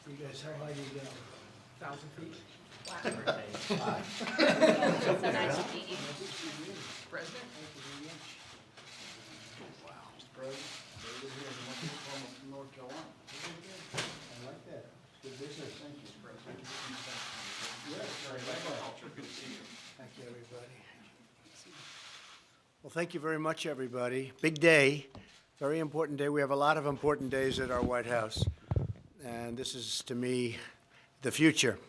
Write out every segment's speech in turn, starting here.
You guys, how high you go? 1,000 feet? So nice to meet you. President? Wow. Mr. President, over here in North Carolina. I like that. Good business. Thank you, President. Yes, very much. Good to see you. Thank you, everybody. Well, thank you very much, everybody. Big day, very important day. We have a lot of important days at our White House, and this is, to me, the future.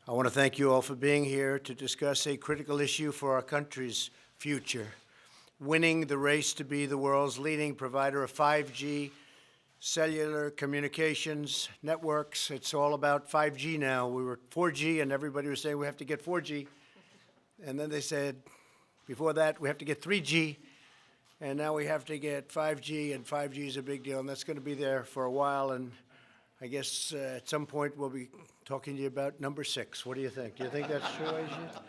I want to thank you all for being here to discuss a critical issue for our country's future, winning the race to be the world's leading provider of 5G cellular communications networks. It's all about 5G now. We were 4G, and everybody was saying we have to get 4G. And then they said, before that, we have to get 3G. And now we have to get 5G, and 5G is a big deal, and that's going to be there for a while. And I guess at some point we'll be talking to you about number 6. What do you think? Do you think that's true, Ajit?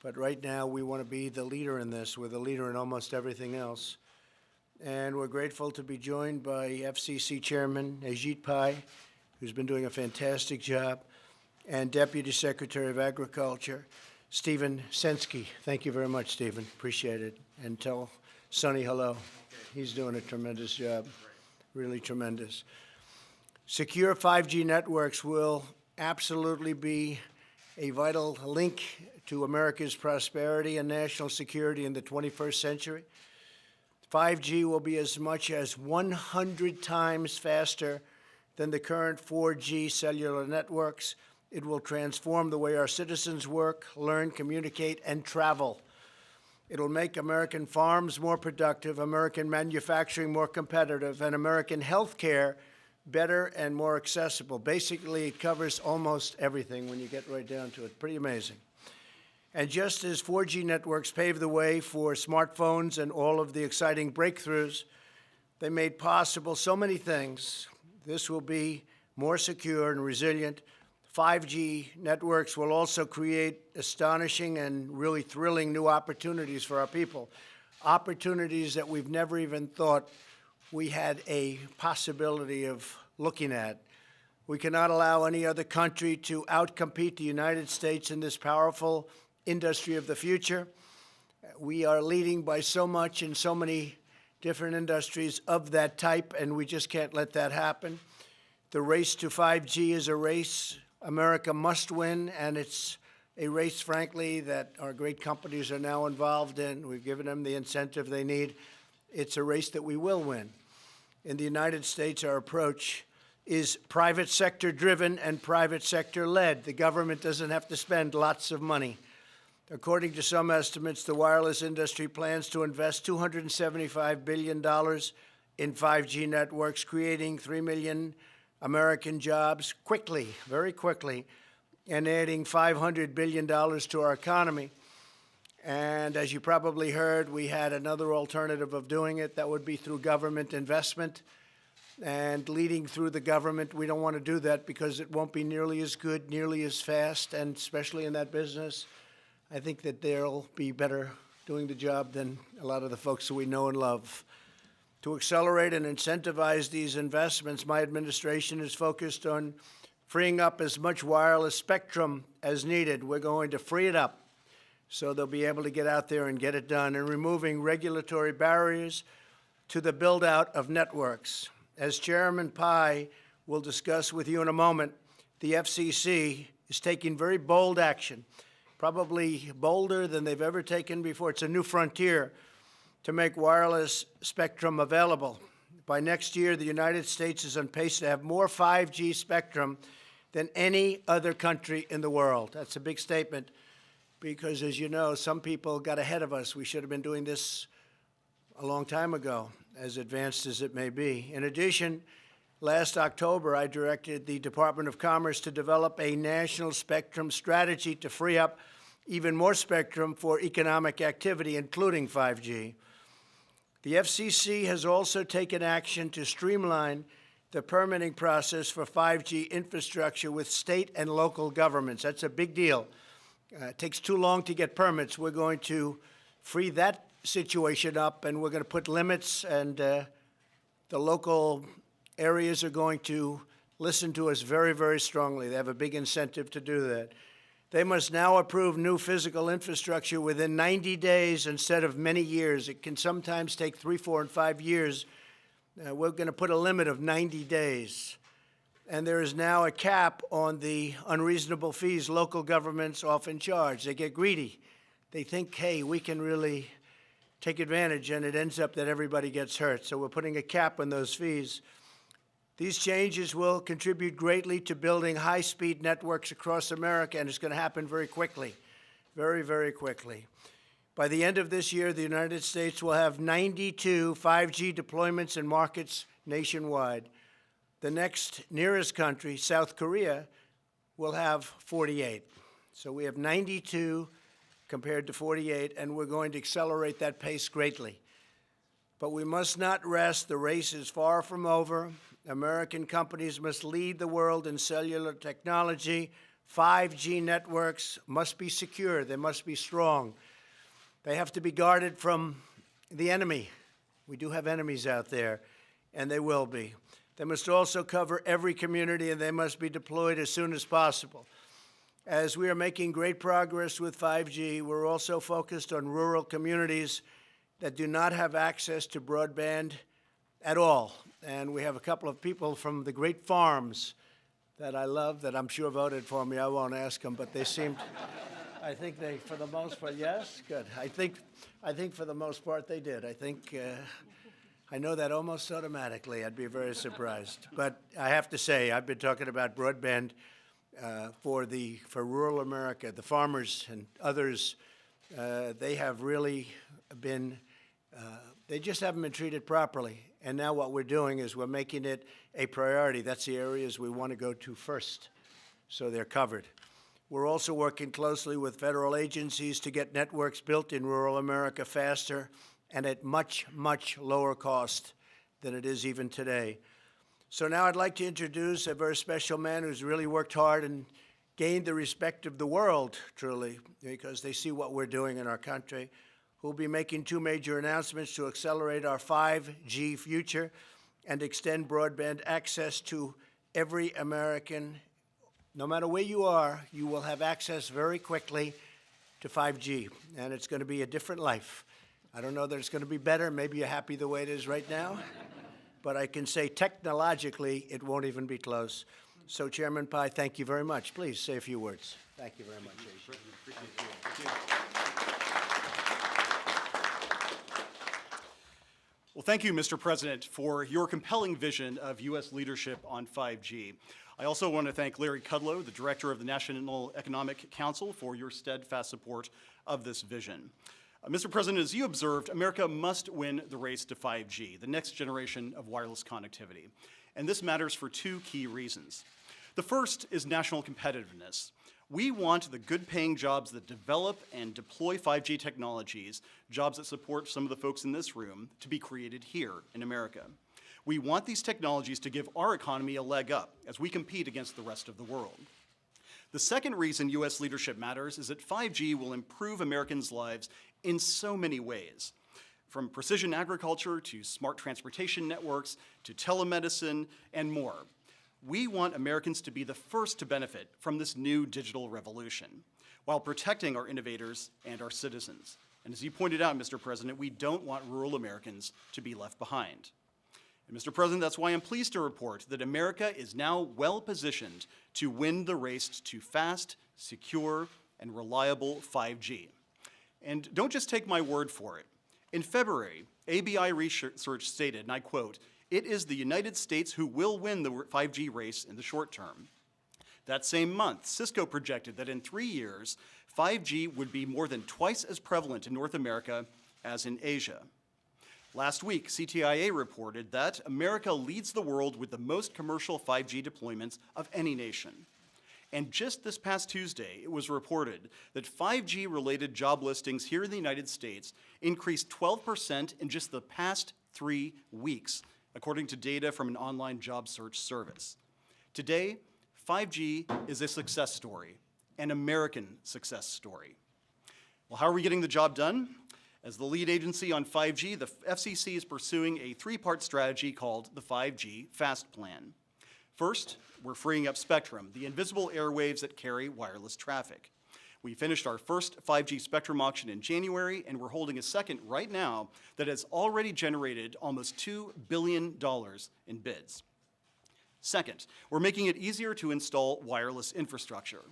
But right now we want to be the leader in this. We're the leader in almost everything else. And we're grateful to be joined by FCC Chairman Ajit Pai, who's been doing a fantastic job, and Deputy Secretary of Agriculture, Stephen Sensky. Thank you very much, Stephen. Appreciate it. And tell Sonny hello. He's doing a tremendous job, really tremendous. Secure 5G networks will absolutely be a vital link to America's prosperity and national security in the 21st century. 5G will be as much as 100 times faster than the current 4G cellular networks. It will transform the way our citizens work, learn, communicate, and travel. It will make American farms more productive, American manufacturing more competitive, and American health care better and more accessible. Basically, it covers almost everything when you get right down to it. Pretty amazing. And just as 4G networks paved the way for smartphones and all of the exciting breakthroughs, they made possible so many things. This will be more secure and resilient. 5G networks will also create astonishing and really thrilling new opportunities for our people, opportunities that we've never even thought we had a possibility of looking at. We cannot allow any other country to outcompete the United States in this powerful industry of the future. We are leading by so much in so many different industries of that type, and we just can't let that happen. The race to 5G is a race America must win, and it's a race, frankly, that our great companies are now involved in. We've given them the incentive they need. It's a race that we will win. In the United States, our approach is private sector driven and private sector led. The government doesn't have to spend lots of money. According to some estimates, the wireless industry plans to invest $275 billion in 5G networks, creating 3 million American jobs quickly, very quickly, and adding $500 billion to our economy. And as you probably heard, we had another alternative of doing it. That would be through government investment and leading through the government. We don't want to do that because it won't be nearly as good, nearly as fast, and especially in that business, I think that they'll be better doing the job than a lot of the folks that we know and love. To accelerate and incentivize these investments, my administration is focused on freeing up as much wireless spectrum as needed. We're going to free it up so they'll be able to get out there and get it done, and removing regulatory barriers to the build-out of networks. As Chairman Pai will discuss with you in a moment, the FCC is taking very bold action, probably bolder than they've ever taken before. It's a new frontier to make wireless spectrum available. By next year, the United States is on pace to have more 5G spectrum than any other country in the world. That's a big statement because, as you know, some people got ahead of us. We should have been doing this a long time ago, as advanced as it may be. In addition, last October, I directed the Department of Commerce to develop a national spectrum strategy to free up even more spectrum for economic activity, including 5G. The FCC has also taken action to streamline the permitting process for 5G infrastructure with state and local governments. That's a big deal. It takes too long to get permits. We're going to free that situation up, and we're going to put limits, and the local areas are going to listen to us very, very strongly. They have a big incentive to do that. They must now approve new physical infrastructure within 90 days instead of many years. It can sometimes take 3, 4, and 5 years. We're going to put a limit of 90 days. And there is now a cap on the unreasonable fees local governments often charge. They get greedy. They think, hey, we can really take advantage, and it ends up that everybody gets hurt. So we're putting a cap on those fees. These changes will contribute greatly to building high-speed networks across America, and it's going to happen very quickly, very, very quickly. By the end of this year, the United States will have 92 5G deployments in markets nationwide. The next nearest country, South Korea, will have 48. So we have 92 compared to 48, and we're going to accelerate that pace greatly. But we must not rest. The race is far from over. American companies must lead the world in cellular technology. 5G networks must be secure. They must be strong. They have to be guarded from the enemy. We do have enemies out there, and they will be. They must also cover every community, and they must be deployed as soon as possible. As we are making great progress with 5G, we're also focused on rural communities that do not have access to broadband at all. And we have a couple of people from the great farms that I love that I'm sure voted for me. I won't ask them, but they seemed, I think they, for the most part, yes, good. I think for the most part they did. I know that almost automatically. I'd be very surprised. But I have to say, I've been talking about broadband for rural America. The farmers and others, they have really been, they just haven't been treated properly. And now what we're doing is we're making it a priority. That's the areas we want to go to first, so they're covered. We're also working closely with federal agencies to get networks built in rural America faster and at much, much lower cost than it is even today. So now I'd like to introduce a very special man who's really worked hard and gained the respect of the world, truly, because they see what we're doing in our country, who will be making 2 major announcements to accelerate our 5G future and extend broadband access to every American. No matter where you are, you will have access very quickly to 5G, and it's going to be a different life. I don't know that it's going to be better. Maybe you're happy the way it is right now. But I can say technologically, it won't even be close. So, Chairman Pai, thank you very much. Please say a few words. Thank you very much, Asia. Well, thank you, Mr. President, for your compelling vision of U.S. leadership on 5G. I also want to thank Larry Kudlow, the Director of the National Economic Council, for your steadfast support of this vision. Mr. President, as you observed, America must win the race to 5G, the next generation of wireless connectivity. And this matters for 2 key reasons. The first is national competitiveness. We want the good-paying jobs that develop and deploy 5G technologies, jobs that support some of the folks in this room, to be created here in America. We want these technologies to give our economy a leg up as we compete against the rest of the world. The second reason U.S. leadership matters is that 5G will improve Americans' lives in so many ways, from precision agriculture to smart transportation networks to telemedicine and more. We want Americans to be the first to benefit from this new digital revolution while protecting our innovators and our citizens. And as you pointed out, Mr. President, we don't want rural Americans to be left behind. And Mr. President, that's why I'm pleased to report that America is now well positioned to win the race to fast, secure, and reliable 5G. And don't just take my word for it. In February, ABI research stated, and I quote, "It is the United States who will win the 5G race in the short term." That same month, Cisco projected that in 3 years, 5G would be more than twice as prevalent in North America as in Asia. Last week, CTIA reported that America leads the world with the most commercial 5G deployments of any nation. And just this past Tuesday, it was reported that 5G-related job listings here in the United States increased 12% in just the past 3 weeks, according to data from an online job search service. Today, 5G is a success story, an American success story. Well, how are we getting the job done? As the lead agency on 5G, the FCC is pursuing a 3-part strategy called the 5G FAST Plan. First, we're freeing up spectrum, the invisible airwaves that carry wireless traffic. We finished our first 5G spectrum auction in January, and we're holding a second right now that has already generated almost $2 billion in bids. Second, we're making it easier to install wireless infrastructure.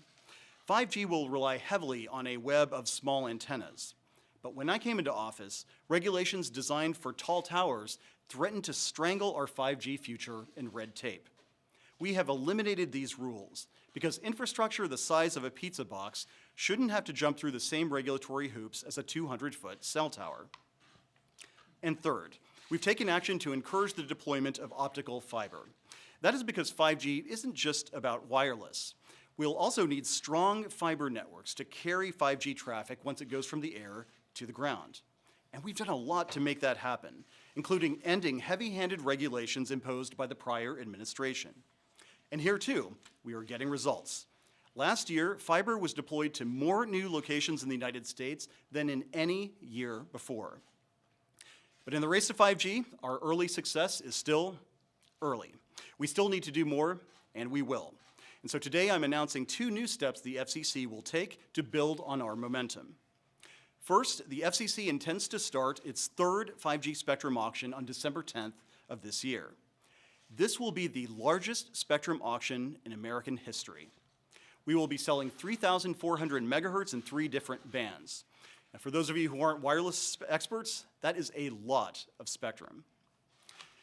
5G will rely heavily on a web of small antennas. But when I came into office, regulations designed for tall towers threatened to strangle our 5G future in red tape. We have eliminated these rules because infrastructure the size of a pizza box shouldn't have to jump through the same regulatory hoops as a 200-foot cell tower. And third, we've taken action to encourage the deployment of optical fiber. That is because 5G isn't just about wireless. We'll also need strong fiber networks to carry 5G traffic once it goes from the air to the ground. And we've done a lot to make that happen, including ending heavy-handed regulations imposed by the prior administration. And here, too, we are getting results. Last year, fiber was deployed to more new locations in the United States than in any year before. But in the race to 5G, our early success is still early. We still need to do more, and we will. And so today I'm announcing 2 new steps the FCC will take to build on our momentum. First, the FCC intends to start its 3rd 5G spectrum auction on December 10th of this year. This will be the largest spectrum auction in American history. We will be selling 3,400 megahertz in 3 different bands. And for those of you who aren't wireless experts, that is a lot of spectrum.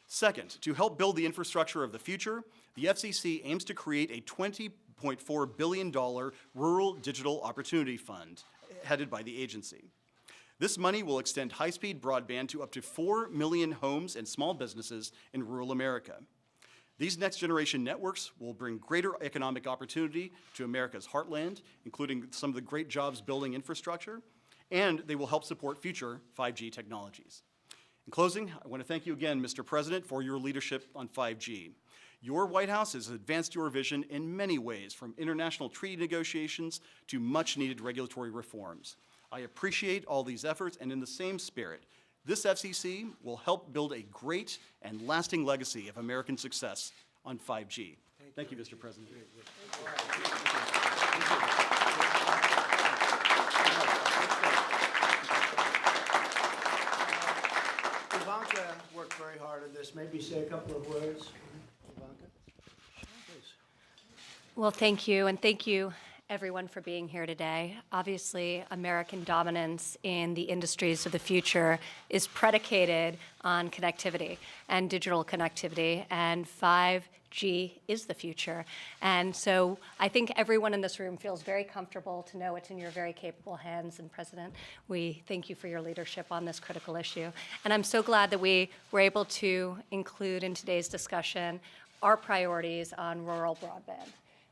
Second, to help build the infrastructure of the future, the FCC aims to create a $20.4 billion Rural Digital Opportunity Fund headed by the agency. This money will extend high-speed broadband to up to 4 million homes and small businesses in rural America. These next-generation networks will bring greater economic opportunity to America's heartland, including some of the great jobs building infrastructure, and they will help support future 5G technologies. In closing, I want to thank you again, Mr. President, for your leadership on 5G. Your White House has advanced your vision in many ways, from international treaty negotiations to much-needed regulatory reforms. I appreciate all these efforts, and in the same spirit, this FCC will help build a great and lasting legacy of American success on 5G. Thank you, Mr. President. Ivanka worked very hard on this. Maybe say a couple of words. Ivanka? Please. Well, thank you, and thank you, everyone, for being here today. Obviously, American dominance in the industries of the future is predicated on connectivity and digital connectivity, and 5G is the future. And so I think everyone in this room feels very comfortable to know it's in your very capable hands. And President, we thank you for your leadership on this critical issue. And I'm so glad that we were able to include in today's discussion our priorities on rural broadband.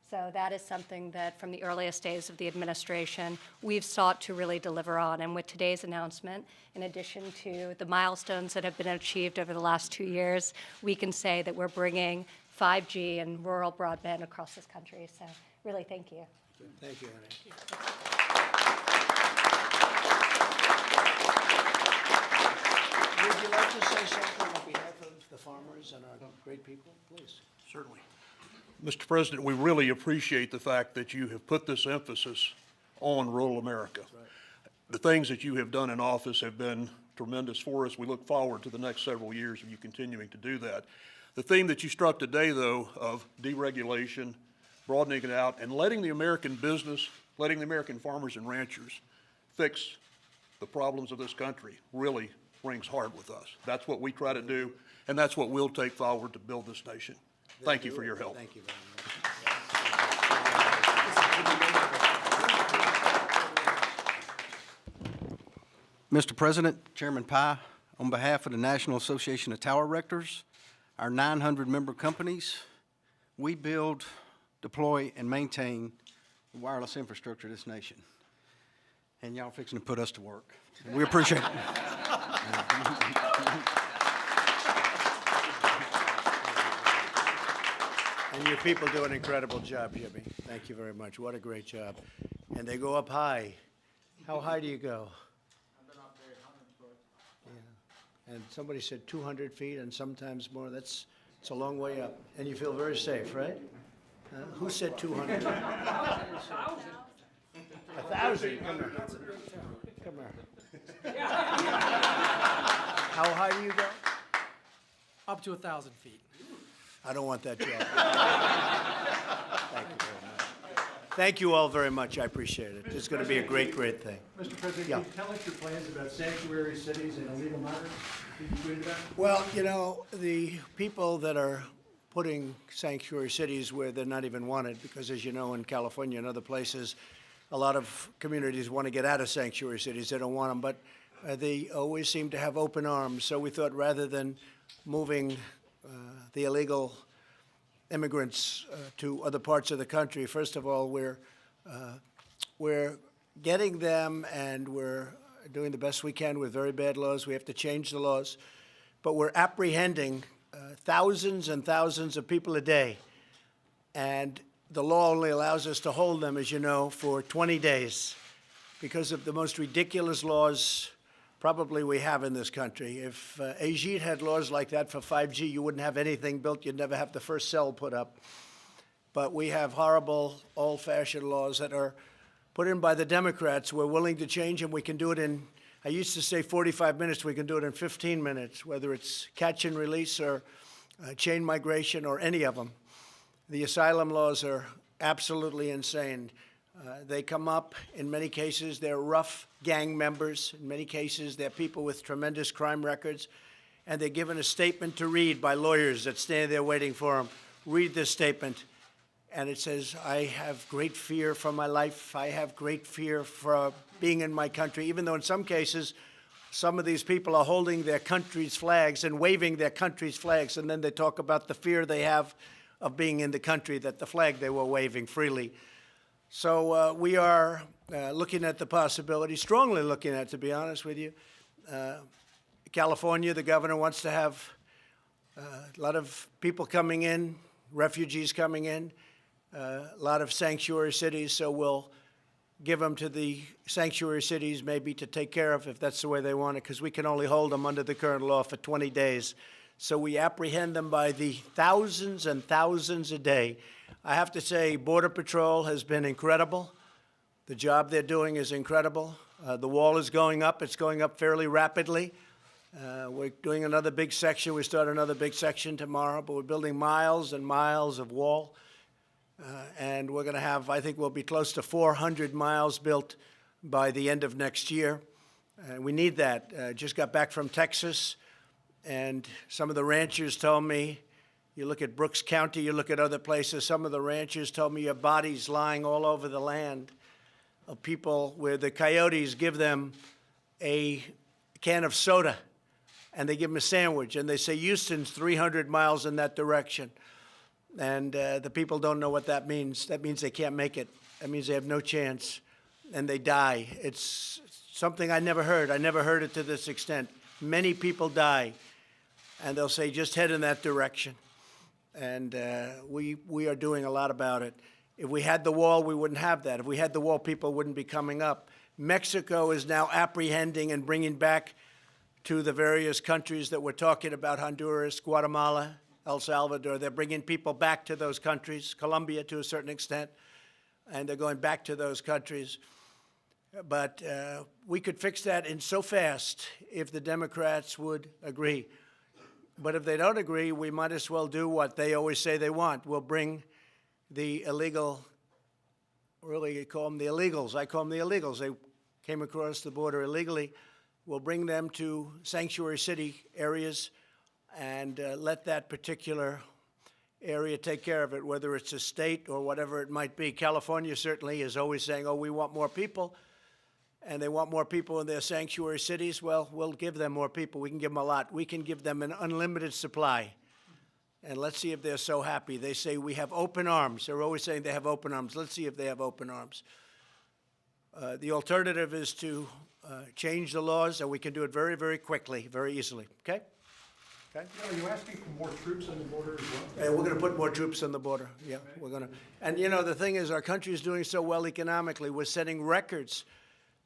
So that is something that, from the earliest days of the administration, we've sought to really deliver on. And with today's announcement, in addition to the milestones that have been achieved over the last 2 years, we can say that we're bringing 5G and rural broadband across this country. So really, thank you. Thank you, Annie. Would you like to say something on behalf of the farmers and our great people, please? Certainly. Mr. President, we really appreciate the fact that you have put this emphasis on rural America. The things that you have done in office have been tremendous for us. We look forward to the next several years of you continuing to do that. The theme that you struck today, though, of deregulation, broadening it out, and letting the American business, letting the American farmers and ranchers fix the problems of this country really rings hard with us. That's what we try to do, and that's what we'll take forward to build this nation. Thank you for your help. Thank you very much. Mr. President, Chairman Pye, on behalf of the National Association of Tower Erectors, our 900 member companies, we build, deploy, and maintain the wireless infrastructure of this nation. And y'all fixing to put us to work. We appreciate it. And your people do an incredible job, Jimmy. Thank you very much. What a great job. And they go up high. How high do you go? I've been up there 100 foot. Yeah. And somebody said 200 feet and sometimes more. It's a long way up. And you feel very safe, right? Who said 200? 1,000. Come here. Come here. How high do you go? Up to 1,000 feet. I don't want that job. Thank you very much. Thank you all very much. I appreciate it. It's going to be a great, great thing. Mr. President, Yeah. can you tell us your plans about sanctuary cities and illegal miners? Can you agree to that? Well, you know, the people that are putting sanctuary cities where they're not even wanted, because as you know, in California and other places, a lot of communities want to get out of sanctuary cities. They don't want them, but they always seem to have open arms. So we thought rather than moving the illegal immigrants to other parts of the country, first of all, we're getting them and we're doing the best we can with very bad laws. We have to change the laws. But we're apprehending thousands and thousands of people a day. And the law only allows us to hold them, as you know, for 20 days because of the most ridiculous laws probably we have in this country. If Ajit had laws like that for 5G, you wouldn't have anything built. You'd never have the first cell put up. But we have horrible, old-fashioned laws that are put in by the Democrats. We're willing to change them. We can do it in, I used to say 45 minutes. We can do it in 15 minutes, whether it's catch and release or chain migration or any of them. The asylum laws are absolutely insane. They come up, in many cases, they're rough gang members. In many cases, they're people with tremendous crime records. And they're given a statement to read by lawyers that stand there waiting for them. Read this statement. And it says, I have great fear for my life. I have great fear for being in my country, even though in some cases, some of these people are holding their country's flags and waving their country's flags. And then they talk about the fear they have of being in the country, that the flag they were waving freely. So we are looking at the possibility, strongly looking at, to be honest with you. California, the governor wants to have a lot of people coming in, refugees coming in, a lot of sanctuary cities, so we'll give them to the sanctuary cities maybe to take care of if that's the way they want it, because we can only hold them under the current law for 20 days. So we apprehend them by the thousands and thousands a day. I have to say, Border Patrol has been incredible. The job they're doing is incredible. The wall is going up. It's going up fairly rapidly. We're doing another big section. We start another big section tomorrow, but we're building miles and miles of wall. And we're going to have, I think we'll be close to 400 miles built by the end of next year. We need that. Just got back from Texas, and some of the ranchers told me, you look at Brooks County, you look at other places, some of the ranchers told me your bodies lying all over the land of people where the coyotes give them a can of soda and they give them a sandwich, and they say Houston's 300 miles in that direction. And the people don't know what that means. That means they can't make it. That means they have no chance, and they die. It's something I never heard. I never heard it to this extent. Many people die, and they'll say, just head in that direction. And we are doing a lot about it. If we had the wall, we wouldn't have that. If we had the wall, people wouldn't be coming up. Mexico is now apprehending and bringing back to the various countries that we're talking about, Honduras, Guatemala, El Salvador. They're bringing people back to those countries, Colombia to a certain extent, and they're going back to those countries. But we could fix that in so fast if the Democrats would agree. But if they don't agree, we might as well do what they always say they want. We'll bring the illegal, really you call them the illegals. I call them the illegals. They came across the border illegally. We'll bring them to sanctuary city areas and let that particular area take care of it, whether it's a state or whatever it might be. California certainly is always saying, oh, we want more people, and they want more people in their sanctuary cities. Well, we'll give them more people. We can give them a lot. We can give them an unlimited supply. And let's see if they're so happy. They say we have open arms. They're always saying they have open arms. Let's see if they have open arms. The alternative is to change the laws, and we can do it very, very quickly, very easily. Okay? Okay? Are you asking for more troops on the border as well? And we're going to put more troops on the border. Yeah, we're going to. And you know, the thing is, our country is doing so well economically. We're setting records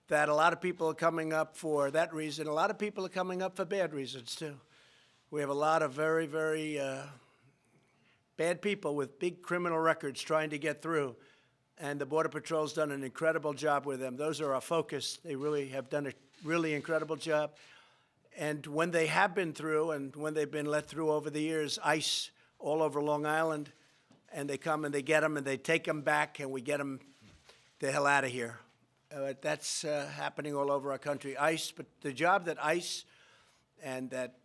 that a lot of people are coming up for that reason. A lot of people are coming up for bad reasons too. We have a lot of very, very bad people with big criminal records trying to get through. And the Border Patrol's done an incredible job with them. Those are our focus. They really have done a really incredible job. And when they have been through and when they've been let through over the years, ICE all over Long Island, and they come and they get them and they take them back and we get them the hell out of here. That's happening all over our country. ICE, but the job that ICE and that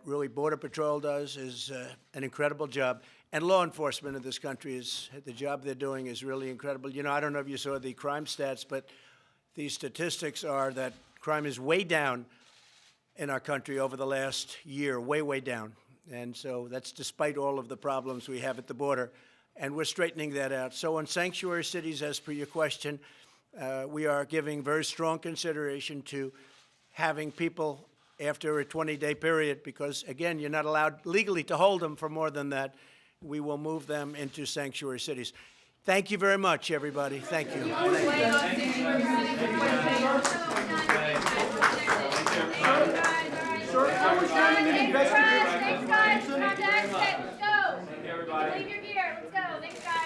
really Border Patrol does is an incredible job. And law enforcement in this country the job they're doing is really incredible. You know, I don't know if you saw the crime stats, but these statistics are that crime is way down in our country over the last year, way, way down. And so that's despite all of the problems we have at the border. And we're straightening that out. So in sanctuary cities, as per your question, we are giving very strong consideration to having people after a 20-day period, because, again, you're not allowed legally to hold them for more than that. We will move them into sanctuary cities. Thank you very much, everybody. Thank you. Thanks, guys. Come on, Dad. Let's go. Leave your gear. Let's go. Thanks, guys.